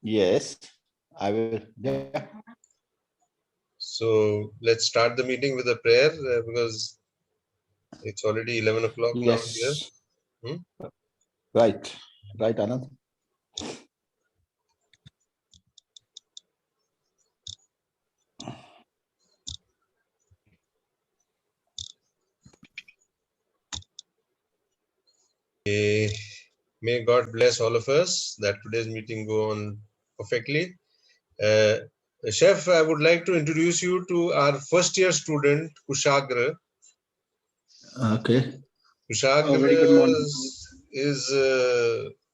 Yes, I will. Yeah. So let's start the meeting with a prayer because it's already 11 o'clock now here. Yes. Right. Right, Anand. May God bless all of us that today's meeting go on perfectly. Chef, I would like to introduce you to our first year student, Kushagra. Okay. Kushagra Very good morning. is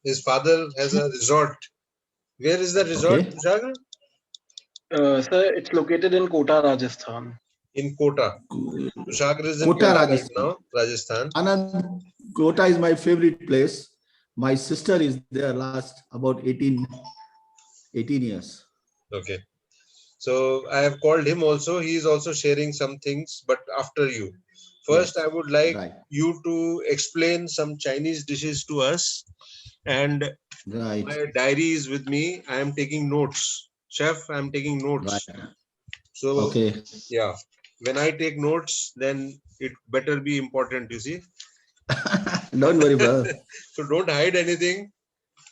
his father has a resort. Where is that resort, Okay. Kushagra? Sir, it's located in Kota, Rajasthan. In Kota. Kushagra is in Kota, Kota right Rajasthan. now, Rajasthan. Anand, Kota is my favorite place. My sister is there last about 18 years. Okay. So I have called him also. He is also sharing some things, but after you. First, Yes, I would like right. you to explain some Chinese dishes to us. And Right. my diary is with me. I am taking notes. Chef, I am taking notes. Right. So, Okay. yeah, when I take notes, then it better be important, you see. Don't worry, brother. So don't hide anything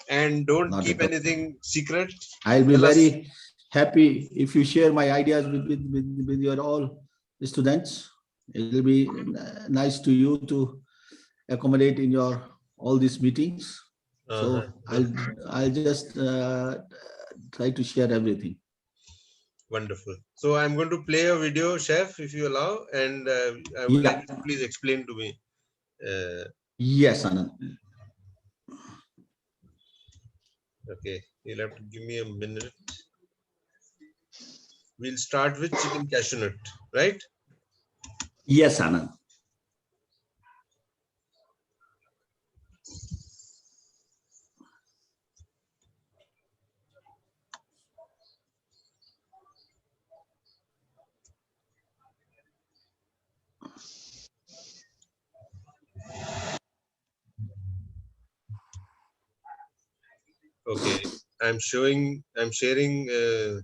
and don't Not keep at all. anything secret. I'll be Tell us. very happy if you share my ideas with your all students. It will be nice to you to accommodate in your all these meetings. So I'll just try to share everything. Wonderful. So I'm going to play a video, Chef, if you allow, and I would like you to please explain to me. Yes, Anand. Okay, you'll have to give me a minute. We'll start with chicken cashew nut, right? Yes, Anand. Okay, I'm sharing the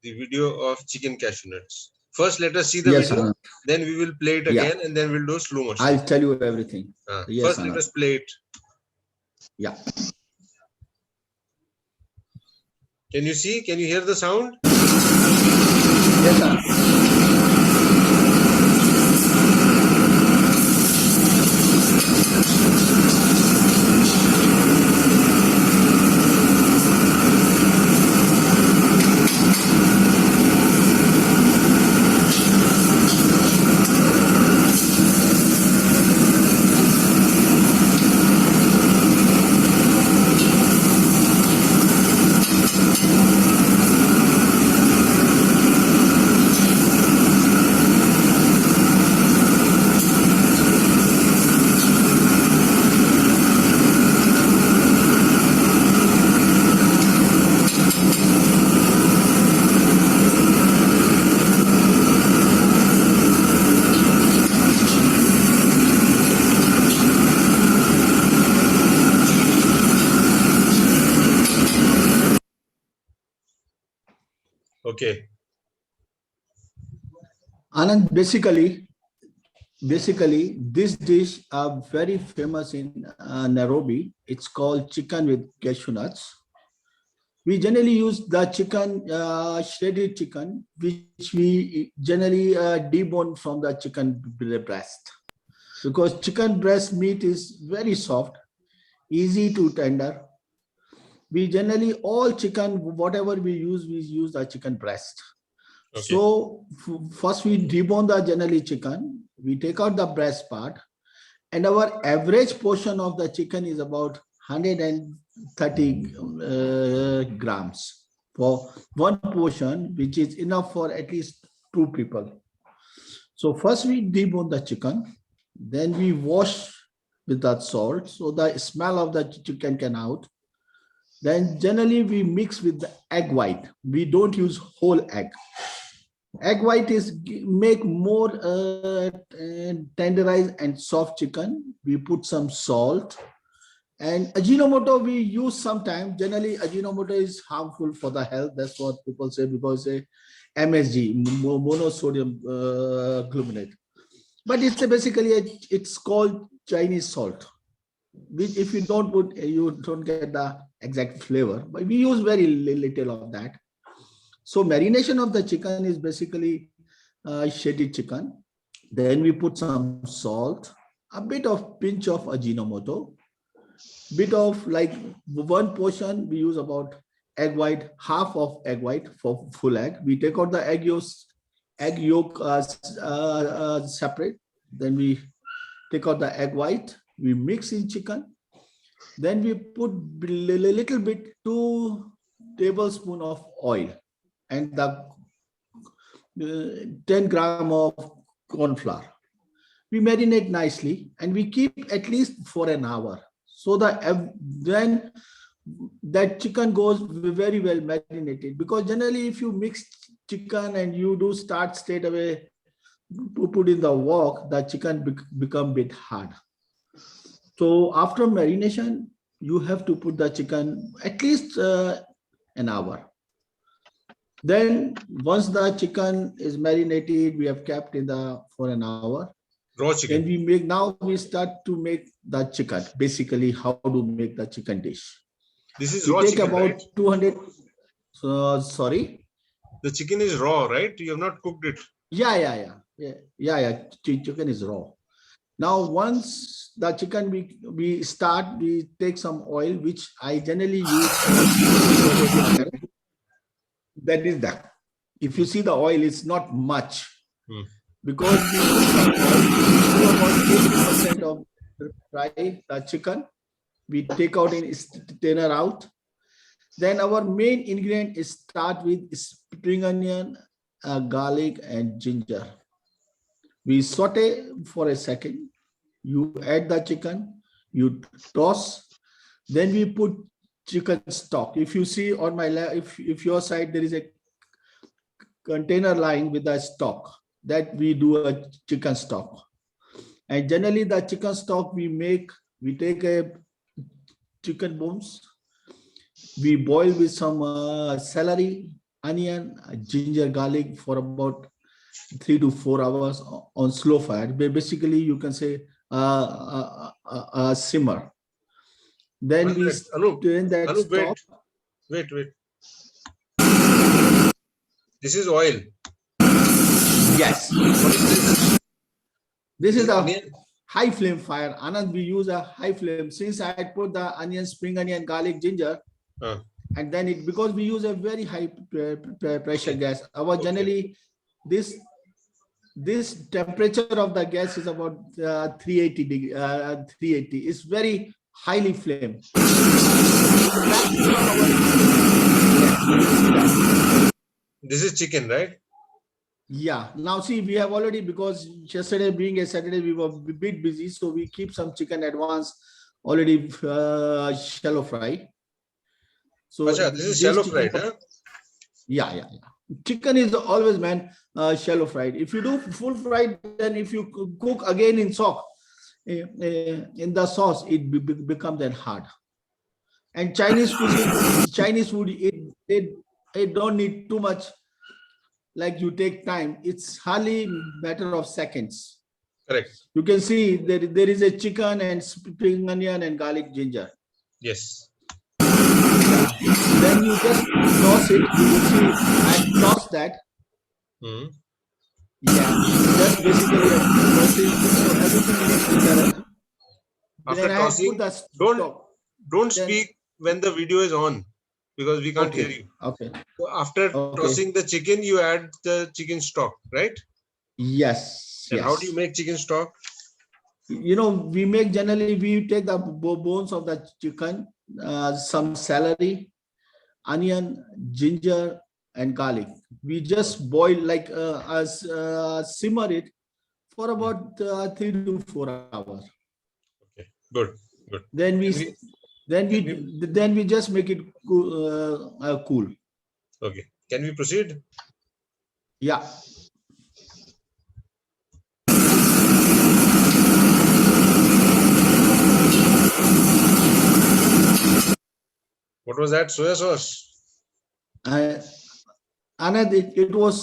video of chicken cashew nuts. First, let us see the Yes, video, Anand. then we will play it again, and then we'll do slow motion. I'll tell you everything. Yes, First, Anand. let us play it. Yeah. Can you see? Can you hear the sound? Yes, Anand. Okay. Anand, basically, this dish are very famous in Nairobi. It's called chicken with cashew nuts. We generally use the chicken, shredded chicken, which we generally debone from the chicken breast. Because chicken breast meat is very soft, easy to tender. We generally, all chicken, whatever we use the chicken breast. Okay. So first we debone the generally chicken, we take out the breast part, and our average portion of the chicken is about 130 grams for one portion, which is enough for at least 2 people. So first we debone the chicken, then we wash with that salt, so the smell of the chicken can out. Then generally we mix with the egg white. We don't use whole egg. Egg white is make more tenderized and soft chicken. We put some salt, And Ajinomoto we use sometimes. Generally, Ajinomoto is harmful for the health. That's what people say because MSG, monosodium glutamate. But it's it's called Chinese salt, which if you don't put, you don't get the exact flavor. But we use very little of that. So marination of the chicken is basically shredded chicken. Then we put some salt, a bit of pinch of Ajinomoto, bit of like one portion we use about egg white, half of egg white for full egg. We take out the egg yolk separate. Then we take out the egg white. We mix in chicken. Then we put a little bit, 2 tablespoons of oil and the 10 grams of corn flour. We marinate nicely and we keep at least for an hour. So then that chicken goes very well marinated, because generally if you mix chicken and you do start straight away to put in the wok, the chicken become a bit hard. So after marination, you have to put the chicken at least an hour. Then once the chicken is marinated, we have kept for an hour. Raw chicken. And we start to make the chicken. Basically, how to make the chicken dish. This is we raw take chicken, about right? 200. Sorry. The chicken is raw, right? You have not cooked it. Yeah. Chicken is raw. Now, once the chicken we take some oil, which I generally use. That is that. If you see the oil, it's not much. Because we do about 80% of fry the chicken. We take out in strainer out. Then our main ingredient is start with spring onion, garlic, and ginger. We saute for a second. You add the chicken, you toss. Then we put chicken stock. If you see on my left, if your side there is a container line with the stock, that we do a chicken stock. And generally the chicken stock we take a chicken bones, we boil with some celery, onion, ginger, garlic for about 3 to 4 hours on slow fire. Basically, you can say simmer. Then we strain that stock. Wait. This is oil. Yes. This is a high flame fire. Anand, we use a high flame. Since I put the onion, spring onion, garlic, ginger, and then because we use a very high pressure gas. Generally, this temperature of the gas is about 380 degree. 380. It's very highly flame. This is chicken, right? Yeah. Now see, we have already, because yesterday being a Saturday, we were a bit busy, so we keep some chicken advance already shallow fry. So this is shallow fried, huh? Yeah. Chicken is always shallow fried. If you do full fried, then if you cook again in the sauce, it becomes then hard. And Chinese cuisine, Chinese food, it don't need too much. Like you take time, it's hardly matter of seconds. Correct. You can see there is a chicken and spring onion and garlic, ginger. Yes. Then you just toss it. You see, I toss that. Yeah, just basically toss it. Everything is together. After tossing, don't speak when the video is on, because we can't hear you. Okay. So after tossing the chicken, you add the chicken stock, right? Yes. And how do you make chicken stock? Generally we take the bones of the chicken, some celery, onion, ginger, and garlic. We just boil simmer it for about 3 to 4 hours. Okay, good. Then we just make it cool. Okay. Can we proceed? Yeah. What was that? Soya sauce. Anand, it was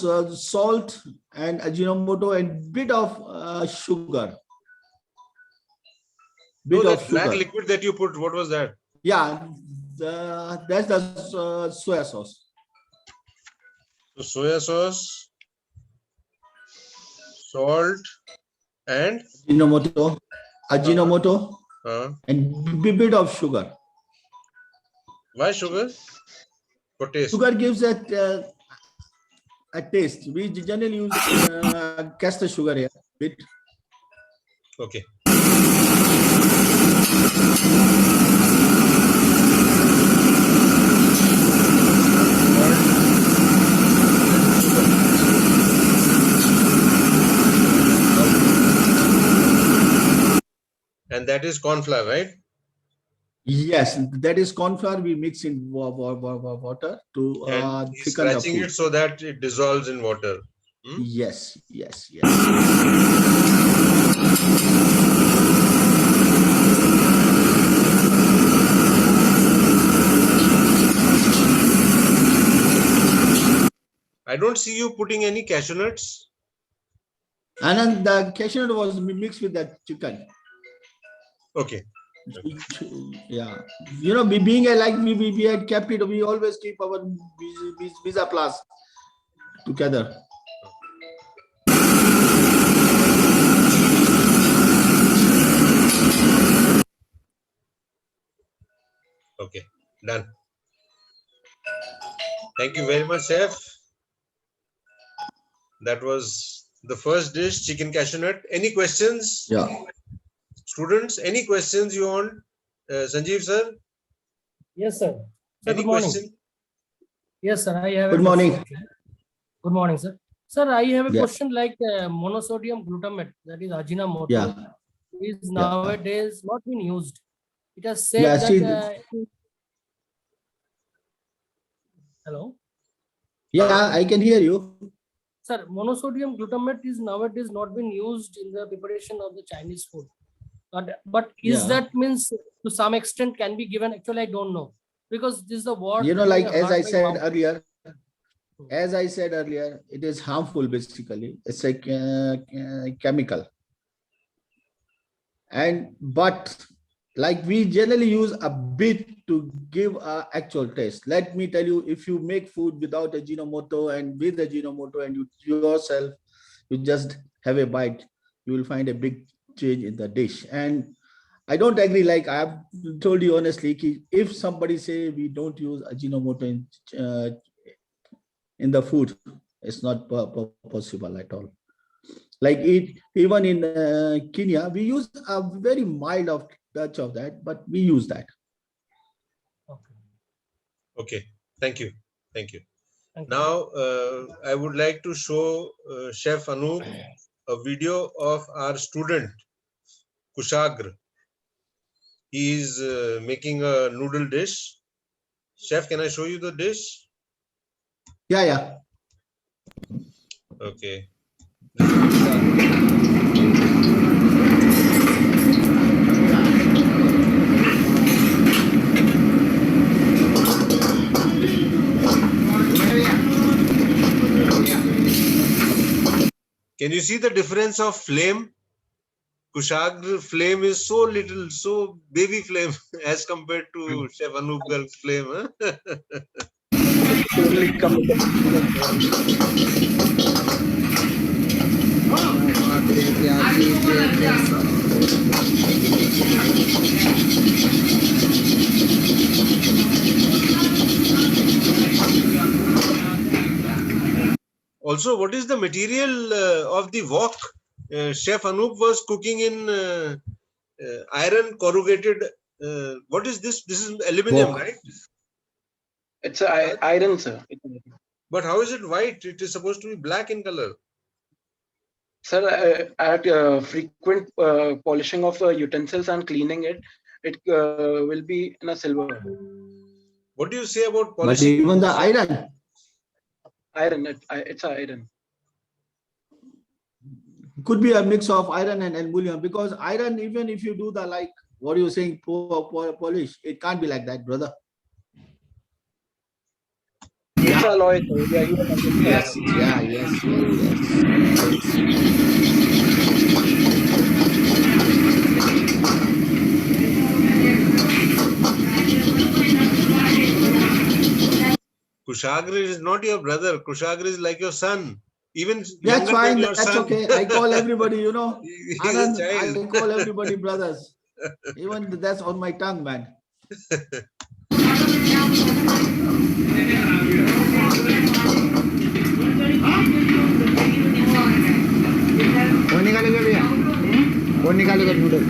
salt and Ajinomoto and bit of sugar. No, Bit of that black sugar. liquid that you put, what was that? Yeah, that's the soya sauce. So soya sauce, salt, and Ajinomoto, uh, and bit of sugar. why sugar? For taste. Sugar gives it a taste. We generally use castor sugar here. Bit. Okay. And that is corn flour, right? Yes, that is corn flour. We mix in water to And he's thicken the scratching food. it so that it dissolves in water. Yes, yes, yes. I don't see you putting any cashew nuts. And then the cashew nut was mixed with the chicken. Okay. Yeah, you know, being a like we had kept it. We always keep our visa plus together. Okay. Done. Thank you very much, chef. That was the first dish, chicken cashew nut. Any questions? Yeah. Students, any questions you want? Sanjeev sir? Yes, sir. Sir, Any good morning. question? Yes, sir. I have Good a morning. question. Good morning, sir. Sir, I have a Yeah. question like monosodium glutamate, that is Ajinomoto, Yeah. is Yeah. nowadays not being used. It has said Yeah, that. see, Hello, yeah, I can hear you. sir. Monosodium glutamate is nowadays not being used in the preparation of the Chinese food. But is Yeah. that means to some extent can be given? Actually, I don't know, because this is the word. You know, like as I said earlier. earlier, it is harmful basically. It's like chemical. But like we generally use a bit to give a actual taste. Let me tell you, if you make food without Ajinomoto and with Ajinomoto and you yourself, you just have a bite, you will find a big change in the dish. And I don't agree. Like I've told you honestly, if somebody say we don't use Ajinomoto in the food, it's not possible at all. Like even in Kenya, we use a very mild of touch of that, but we use that. Okay. Okay. Thank you. Thank you. Thank you. Now, I would like to show Chef Anup a video of our student, Kushagra. He is making a noodle dish. Chef, can I show you the dish? Yeah, yeah. Okay. Can you see the difference of flame? Kushagra flame is so little, so baby flame as compared to Chef Anup Garg's flame. Huh? Totally come with Also, what is the material of the wok? Chef Anup was cooking in iron corrugated. What is this? This is aluminum, Wok. right? It's iron, sir. But how is it white? It is supposed to be black in color. Sir, at frequent polishing of utensils and cleaning it, it will be in a silver. What do you say about But polishing? even the iron, Iron, it's iron. could be a mix of iron and aluminum, because iron, even if you do the like what you're saying, polish, it can't be like that, brother. Mr. Aloy, sir. Yeah, you are talking. Yes, yeah, yes. Kushagra is not your brother. Kushagra is like your son, even That's younger than fine. your That's son. okay. I call everybody, He's a Anand, child. I call everybody brothers. Even that's on my tongue, man. कौन निकालेगा भैया कौन निकालेगा noodle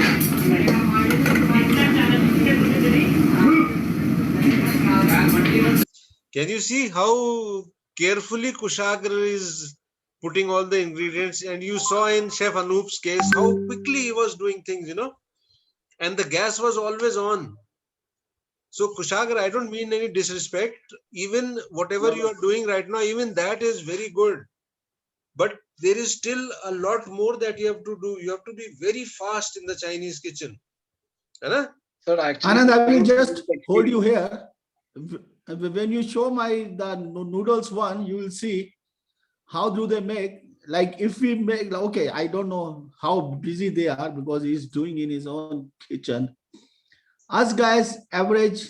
Can you see how carefully Kushagra is putting all the ingredients? And you saw in Chef Anoop's case how quickly he was doing things, and the gas was always on. So Kushagra, I don't mean any disrespect. Even whatever you are doing right now, even that is very good. But there is still a lot more that you have to do. You have to be very fast in the Chinese kitchen. Right? Sir, actually, Anand, I will just hold you here. When you show the noodles one, you will see how do they make. Like if we make, okay, I don't know how busy they are because he's doing in his own kitchen. Us guys, average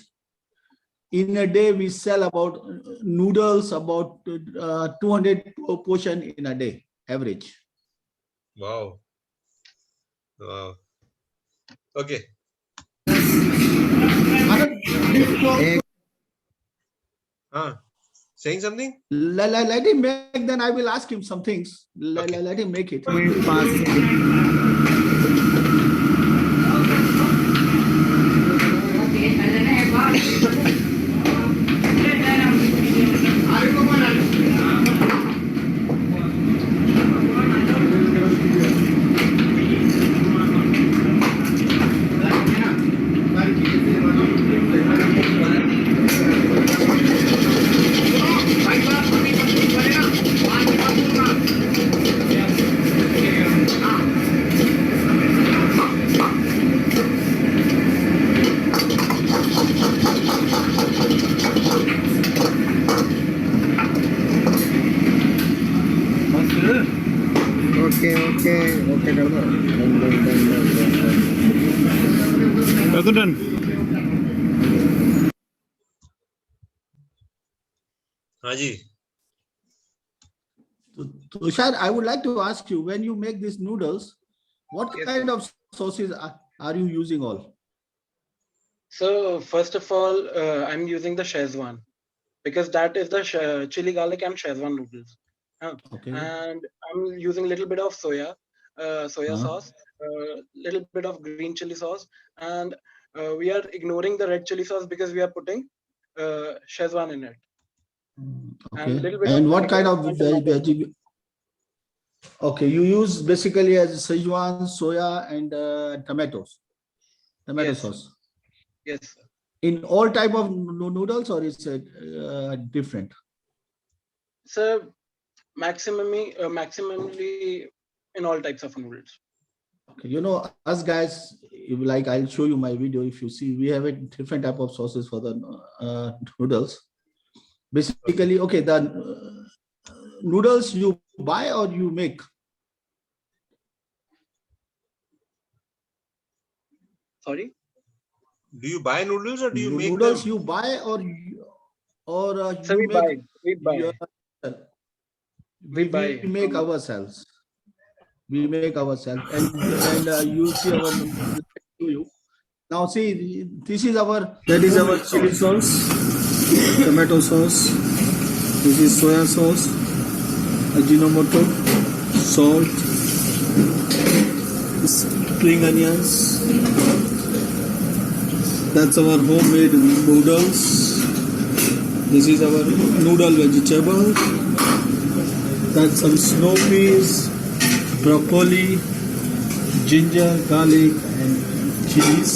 in a day, we sell about noodles, about 200 portion in a day, average. Wow. Wow. Okay. Anand, Saying something? let him make, then I will ask him some things. Okay. Let him make it. Okay कर दो done हाँ जी. Tushar, I would like to ask you, when you make these noodles, what Yes, kind of sauces are you using all? So first of all, I'm using the Szechuan because that is the chili garlic and Szechuan noodles. Okay. And I'm using a little bit of soya Uh-huh. sauce, little bit of green chili sauce, and we are ignoring the red chili sauce because we are putting Szechuan in it. Okay. little bit And of what kind vinegar of and tomato veggie? Okay, you use basically as Szechuan, soya, and tomatoes, tomato Yes. sauce. Yes. In all type of noodles, or is it different? So maximally in all types of noodles. Okay, us guys, like I'll show you my video. If you see, we have a different type of sauces for the noodles. Basically, okay, the noodles you buy or you make? Sorry. Do you buy noodles or do you make Noodles them? you buy or So you we make? buy. We buy We make from- ourselves. We make ourselves, and you see our you. Now see, this is our chili sauce, tomato sauce. This is soya sauce, Ajinomoto, salt, spring onions. That's our homemade noodles. This is our noodle vegetable. That's some snow peas, broccoli, ginger, garlic, and cheese.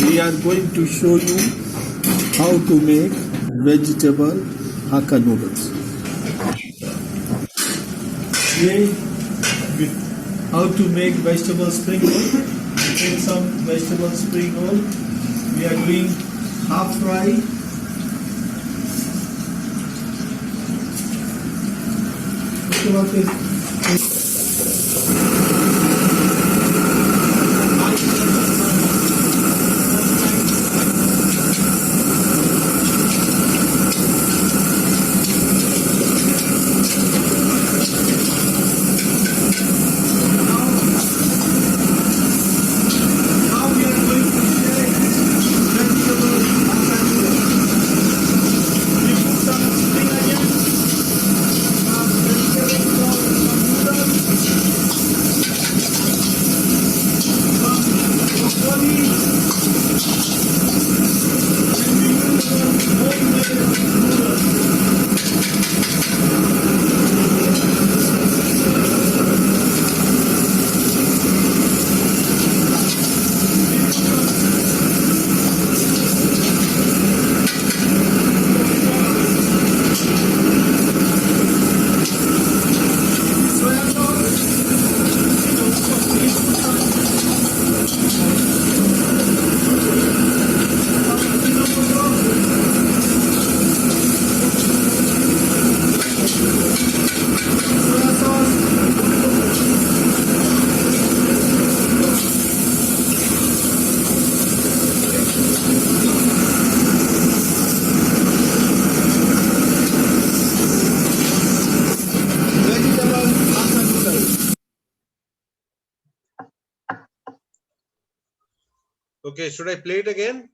We are going to show you how to make vegetable Hakka noodles. How to make vegetable spring roll. Take some vegetable spring roll. We are doing half fry. उसके बाद फिर now we are going to share vegetable haka noodles. We put some spring onions, some vegetable sauce, some noodles, some broccoli, and we use homemade noodles. Soya sauce, please put some Ajinomoto. Soya sauce. Vegetable haka noodles. Okay, should I play it again?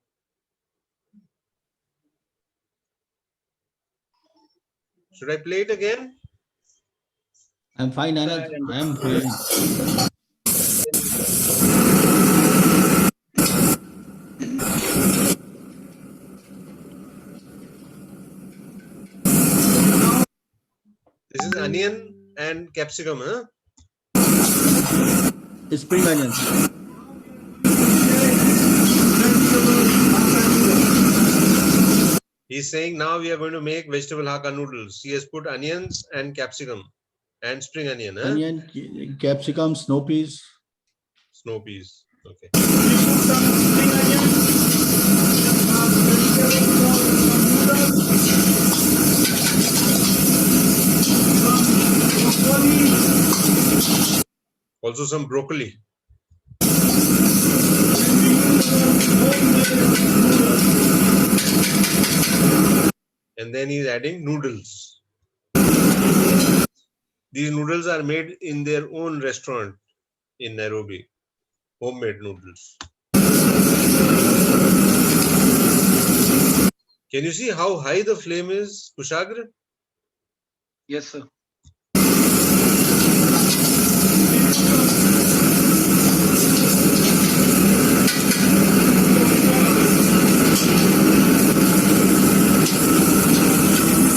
Should I play it again? I'm fine, Anand. I am fine. This is onion and capsicum, huh? Spring onions. He's saying now we are going to make vegetable haka noodles. He has put onions and capsicum and spring onion, huh? Onion, capsicum, snow peas. Snow peas. Okay. We put some spring onions, some vegetable sauce, some noodles, some broccoli, Also some broccoli. And then he's adding noodles. These noodles are made in their own restaurant in Nairobi. Homemade noodles. Can you see how high the flame is, Kushagra? Yes, sir.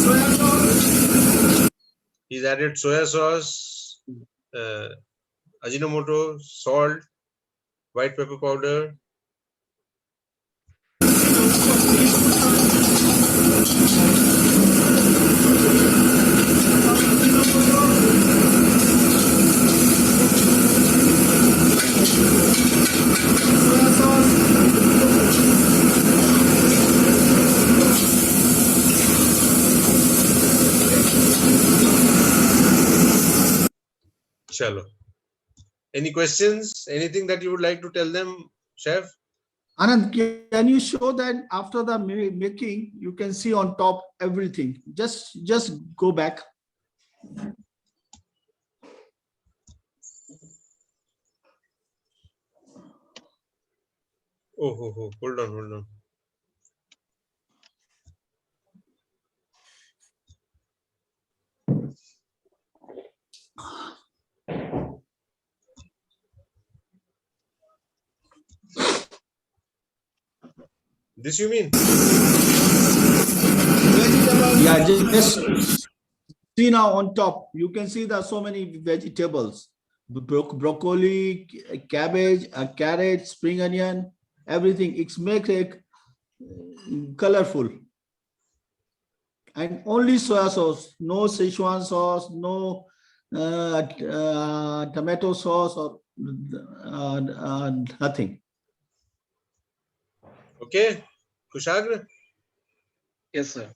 soya sauce. He's added soya sauce, Ajinomoto, salt, white pepper powder. Soya sauce. Chalo. Any questions? Anything that you would like to tell them, chef? Anand, can you show that after the making, you can see on top everything? Just go back. Oh, hold on. This you mean? Yeah, just see now on top. You can see there are so many vegetables: broccoli, cabbage, carrot, spring onion, everything. It's make it colorful. And only soya sauce, no Szechuan sauce, no tomato sauce or nothing. Okay, Kushagra? Yes, sir.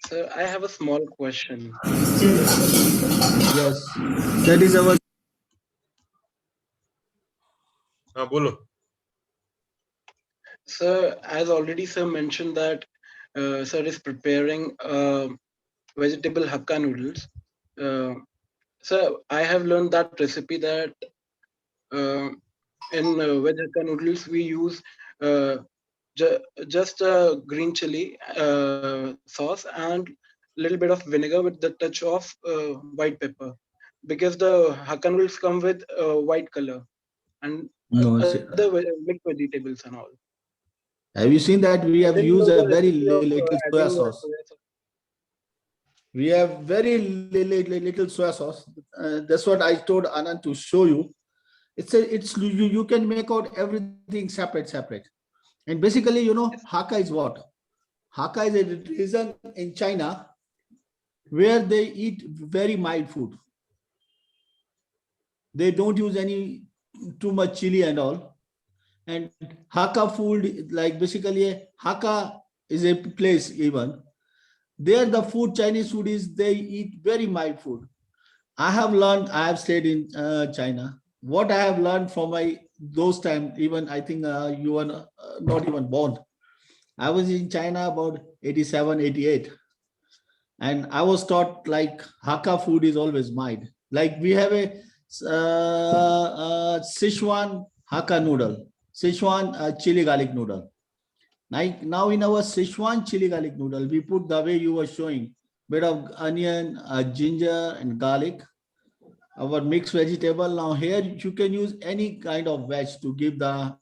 So I have a small question. Yes, that is our. हाँ बोलो. So as already sir mentioned that sir is preparing vegetable hakka noodles. So I have learned that recipe that in veg hakka noodles we use just green chili sauce and little bit of vinegar with the touch of white pepper, because the hakka noodles come with white color and No, other mixed vegetables and all. have you seen that we I have didn't used know a the very recipe of little soya adding sauce? soya sauce. We have very little soya sauce. That's what I told Anand to show you. It's you can make out everything separate. And basically, you know, Hakka is what? Hakka is a region in China where they eat very mild food. They don't use any too much chili and all. And Hakka food, like basically Hakka is a place even. There the food, Chinese food is, they eat very mild food. I have stayed in China. What I have learned from those times, even I think you were not even born. I was in China about 87, 88. And I was taught like Hakka food is always mild. Like we have a Sichuan Hakka noodle, Sichuan chili garlic noodle. Now in our Sichuan chili garlic noodle, we put the way you were showing, bit of onion, ginger and garlic, our mixed vegetable. Now here you can use any kind of veg to give the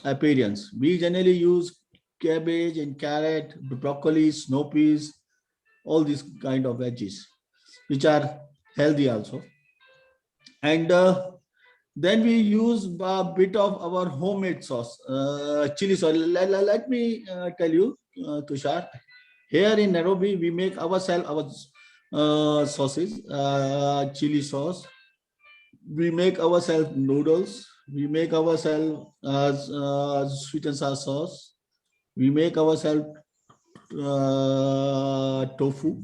appearance. We generally use cabbage and carrot, broccoli, snow peas, all these kind of veggies, which are healthy also. And then we use a bit of our homemade sauce, chili sauce. Let me tell you, Tushar, here in Nairobi, we make ourselves our sauces, chili sauce. We make ourselves noodles. We make ourselves sweet and sour sauce. We make ourselves tofu.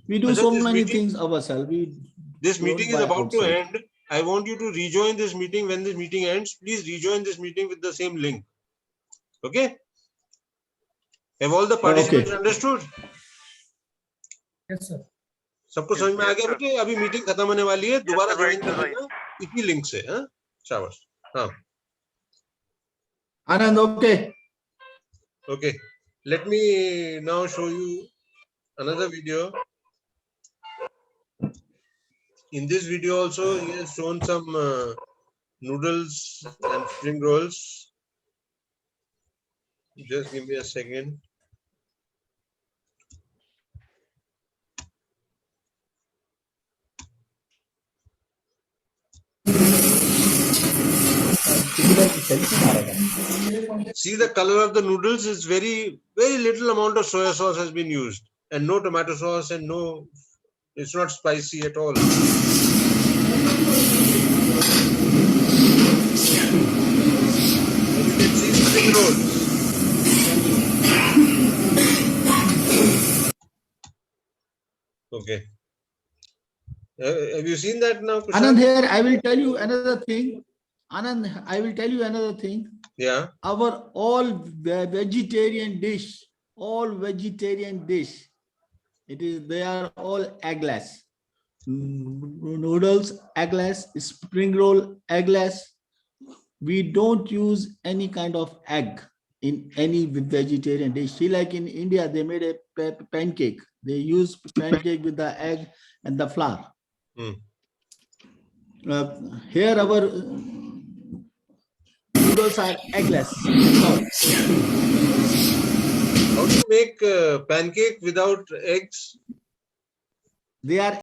We do Ajay, so this many meeting- things ourselves. This don't meeting is buy about to outside. end. I want you to rejoin this meeting. When this meeting ends, please rejoin this meeting with the same link. Okay? Have all the participants understood? Yes, sir. सबको समझ में आ गया बेटे? अभी meeting खत्म होने वाली है, दोबारा ज्वाइन कर लेना इसी लिंक से. हाँ, शाबाश. हाँ. Anand, okay. Okay. Let me now show you another video. In this video also, he has shown some noodles and spring rolls. Just give me a second. See the color of the noodles is very little amount of soya sauce has been used and no tomato sauce and no, it's not spicy at all. And you can see spring rolls. Okay. Have you seen that now, Kushal? Anand, here I will tell you another thing. Anand, I will tell you another thing. Yeah. Our all vegetarian dish, they are all eggless. Noodles, eggless, spring roll, eggless. We don't use any kind of egg in any vegetarian dish. See, like in India, they made a pancake. They use pancake with the egg and the flour. Here our noodles are eggless. How do you make pancake without eggs? They are